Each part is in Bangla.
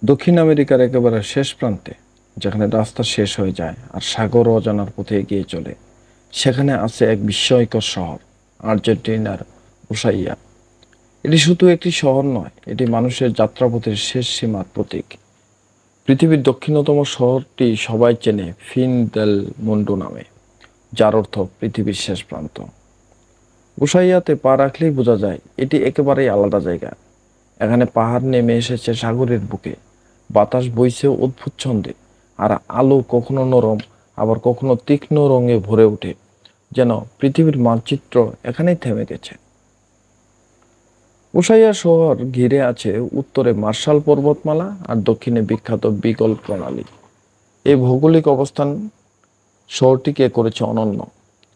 দক্ষিণ আমেরিকার একেবারে শেষ প্রান্তে, যেখানে রাস্তা শেষ হয়ে যায় আর সাগর অজানার পথে এগিয়ে চলে, সেখানে আছে এক বিস্ময়কর শহর, আর্জেন্টিনার উসাইয়া। এটি শুধু একটি শহর নয়, এটি মানুষের যাত্রাপথের শেষ সীমার প্রতীক। পৃথিবীর দক্ষিণতম শহরটি সবাই চেনে ফিন দেল মুন্ডো নামে, যার অর্থ পৃথিবীর শেষ প্রান্ত। উসাইয়াতে পা রাখলেই বোঝা যায় এটি একেবারেই আলাদা জায়গা। এখানে পাহাড় নেমে এসেছে সাগরের বুকে, বাতাস বইছে অদ্ভুত ছন্দে, আর আলো কখনো নরম আবার কখনো তীক্ষ্ণ রঙে ভরে ওঠে, যেন পৃথিবীর মানচিত্র এখানেই থেমে গেছে। উসাইয়া শহর ঘিরে আছে উত্তরে মার্শাল পর্বতমালা আর দক্ষিণে বিখ্যাত বিগল প্রণালী। এই ভৌগোলিক অবস্থান শহরটিকে করেছে অনন্য।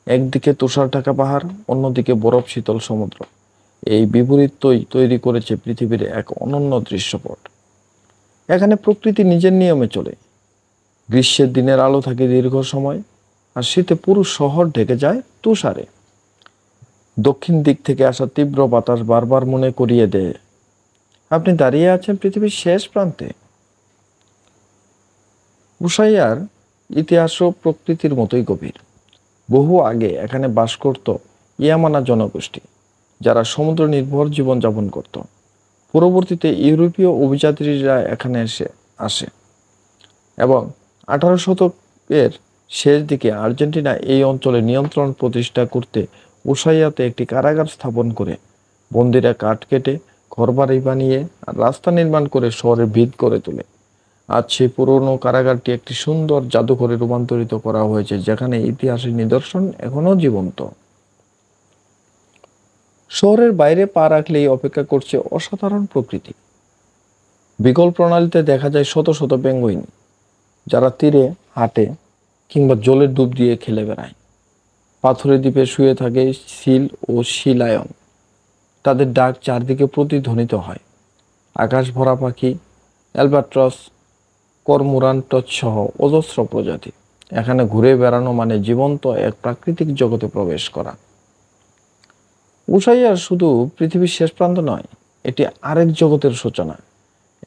একদিকে তুষার ঢাকা পাহাড়, অন্যদিকে বরফ শীতল সমুদ্র। এই বিপরীতই তৈরি করেছে পৃথিবীর এক অনন্য দৃশ্যপট। এখানে প্রকৃতি নিজের নিয়মে চলে। গ্রীষ্মের দিনের আলো থাকে দীর্ঘ সময়, আর শীতে পুরো শহর ঢেকে যায় তুষারে। দক্ষিণ দিক থেকে আসা তীব্র বাতাস বারবার মনে করিয়ে দেয় আপনি দাঁড়িয়ে আছেন পৃথিবীর শেষ প্রান্তে। উসাইয়ার ইতিহাসও প্রকৃতির মতোই গভীর। বহু আগে এখানে বাস করত ইয়ামানা জনগোষ্ঠী, যারা সমুদ্র নির্ভর জীবনযাপন করত। পরবর্তীতে ইউরোপীয় অভিযাত্রীরা এখানে আসে এবং 18 শতকের শেষ দিকে আর্জেন্টিনা এই অঞ্চলে নিয়ন্ত্রণ প্রতিষ্ঠা করতে উসাইয়াতে একটি কারাগার স্থাপন করে বন্দীরা কাঠ কেটে ঘরবাড়ি বানিয়ে আর রাস্তা নির্মাণ করে শহরের ভিত করে তোলে। আজ সেই পুরনো কারাগারটি একটি সুন্দর জাদুঘরে রূপান্তরিত করা হয়েছে, যেখানে ইতিহাসের নিদর্শন এখনও জীবন্ত। শহরের বাইরে পা রাখলেই অপেক্ষা করছে অসাধারণ প্রকৃতি। বিকল প্রণালীতে দেখা যায় শত শত পেঙ্গুইন, যারা তীরে হাঁটে কিংবা জলের ডুব দিয়ে খেলে বেড়ায়। পাথরের দ্বীপে শুয়ে থাকে সিল ও সি লায়ন, তাদের ডাক চারদিকে প্রতিধ্বনিত হয়। আকাশ ভরা পাখি, অ্যালবাট্রস, কর্মোরান্টস সহ অজস্র প্রজাতি। এখানে ঘুরে বেড়ানো মানে জীবন্ত এক প্রাকৃতিক জগতে প্রবেশ করা। উসাইয়া শুধু পৃথিবীর শেষ প্রান্ত নয়, এটি আরেক জগতের সূচনা।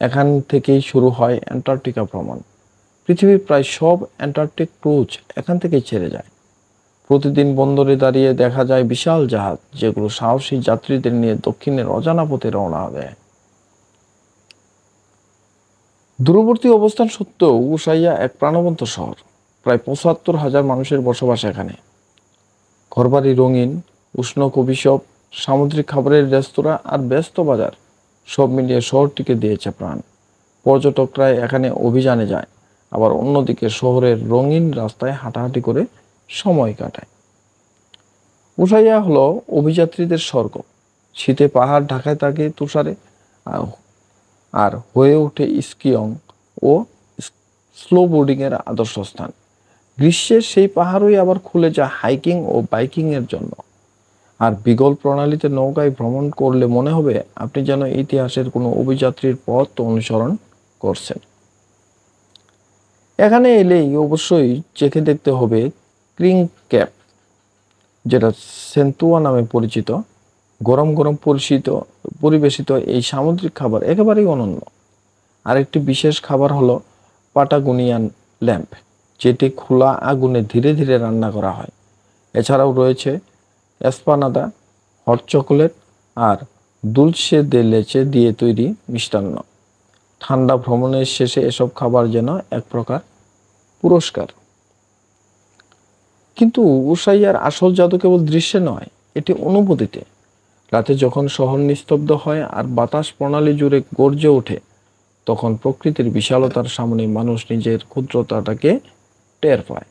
এখান থেকেই শুরু হয় অ্যান্টার্কটিকা ভ্রমণ। পৃথিবীর প্রায় সব অ্যান্টার্কটিক ক্রুজ এখান থেকেই ছেড়ে যায়। প্রতিদিন বন্দরে দাঁড়িয়ে দেখা যায় বিশাল জাহাজ, যেগুলো সাহসী যাত্রীদের নিয়ে দক্ষিণের অজানা পথে রওনা দেয়। দূরবর্তী অবস্থান সত্ত্বেও উসাইয়া এক প্রাণবন্ত শহর। প্রায় ৭৫,০০০ মানুষের বসবাস এখানে। ঘরবাড়ি রঙিন, উষ্ণ কফি শপ, সামুদ্রিক খাবারের রেস্তোরাঁ আর ব্যস্ত বাজার, সব মিলিয়ে শহরটিকে দিয়েছে প্রাণ। পর্যটকরা এখানে অভিযানে যায়, আবার অন্যদিকে শহরের রঙিন রাস্তায় হাঁটাহাঁটি করে সময় কাটায়। উসাইয়া হলো অভিযাত্রীদের স্বর্গ। শীতে পাহাড় ঢাকায় থাকে তুষারে, আর হয়ে ওঠে স্কিয়ং ও স্লো বোর্ডিংয়ের আদর্শ স্থান। গ্রীষ্মের সেই পাহাড়ই আবার খুলে যায় হাইকিং ও বাইকিংয়ের জন্য। আর বিগল প্রণালীতে নৌকায় ভ্রমণ করলে মনে হবে আপনি যেন ইতিহাসের কোনো অভিযাত্রীর পথ অনুসরণ করছেন। এখানে এলেই অবশ্যই চেখে দেখতে হবে ক্রিং ক্যাপ, যেটা সেন্তুয়া নামে পরিচিত। গরম গরম পরিবেশিত এই সামুদ্রিক খাবার একেবারেই অনন্য। আরেকটি বিশেষ খাবার হলো পাটাগোনিয়ান ল্যাম্প, যেটি খোলা আগুনে ধীরে ধীরে রান্না করা হয়। এছাড়াও রয়েছে এসপানাদা, হট চকোলেট আর দুলসে দে লেচে দিয়ে তৈরি মিষ্টান্ন। ঠান্ডা ভ্রমণের শেষে এসব খাবার যেন এক প্রকার পুরস্কার। কিন্তু উসাইয়ার আসল জাদু কেবল দৃশ্যে নয়, এটি অনুভূতিতে। রাতে যখন শহর নিস্তব্ধ হয় আর বাতাস প্রণালী জুড়ে গর্জে ওঠে, তখন প্রকৃতির বিশালতার সামনে মানুষ নিজের ক্ষুদ্রতাটাকে টের পায়।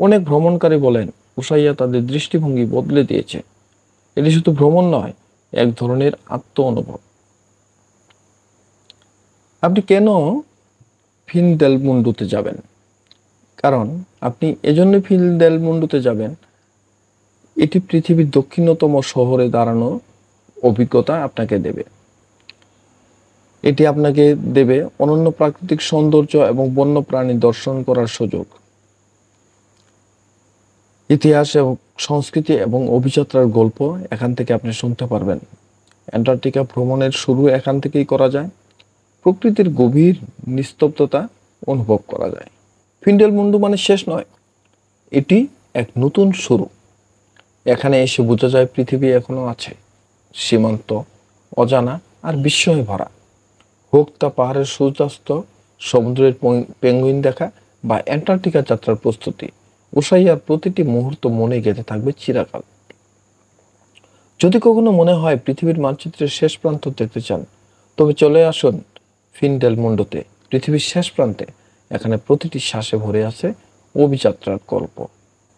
অনেক ভ্রমণকারী বলেন উসাইয়া তাদের দৃষ্টিভঙ্গি বদলে দিয়েছে। এটি শুধু ভ্রমণ নয়, এক ধরনের আত্ম অনুভব। আপনি কেন ফিন দেল মুন্ডুতে যাবেন? কারণ আপনি এজন্য ফিন দেল মুন্ডুতে যাবেন, এটি পৃথিবীর দক্ষিণতম শহরে দাঁড়ানো অভিজ্ঞতা আপনাকে দেবে। এটি আপনাকে দেবে অনন্য প্রাকৃতিক সৌন্দর্য এবং বন্য প্রাণী দর্শন করার সুযোগ। ইতিহাস এবং সংস্কৃতি এবং অভিযাত্রার গল্প এখান থেকে আপনি শুনতে পারবেন। অ্যান্টার্কটিকা ভ্রমণের শুরু এখান থেকেই করা যায়। প্রকৃতির গভীর নিস্তব্ধতা অনুভব করা যায়। ফিন্ডেলমুন্ডু মানে শেষ নয়, এটি এক নতুন শুরু। এখানে এসে বোঝা যায় পৃথিবী এখনো আছে, সীমান্ত অজানা আর বিস্ময়ে ভরা। হোক তা পাহাড়ের সূর্যাস্ত, সমুদ্রের পেঙ্গুইন দেখা বা অ্যান্টার্কটিকা যাত্রার প্রস্তুতি, উসাইয়ার প্রতিটি মুহূর্ত মনে গেঁথে থাকবে চিরকাল। যদি কখনো মনে হয় পৃথিবীর মানচিত্রের শেষ প্রান্ত দেখতে চান, তবে চলে আসুন ফিনডেলমুন্ডোতে, পৃথিবীর শেষ প্রান্তে। এখানে প্রতিটি শ্বাসে ভরে আছে অভিযাত্রার গল্প।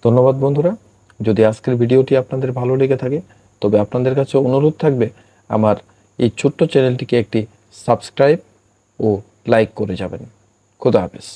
ধন্যবাদ বন্ধুরা। যদি আজকের ভিডিওটি আপনাদের ভালো লেগে থাকে, তবে আপনাদের কাছে অনুরোধ থাকবে আমার এই ছোট্ট চ্যানেলটিকে একটি সাবস্ক্রাইব ও লাইক করে যাবেন। খোদা হাফেজ।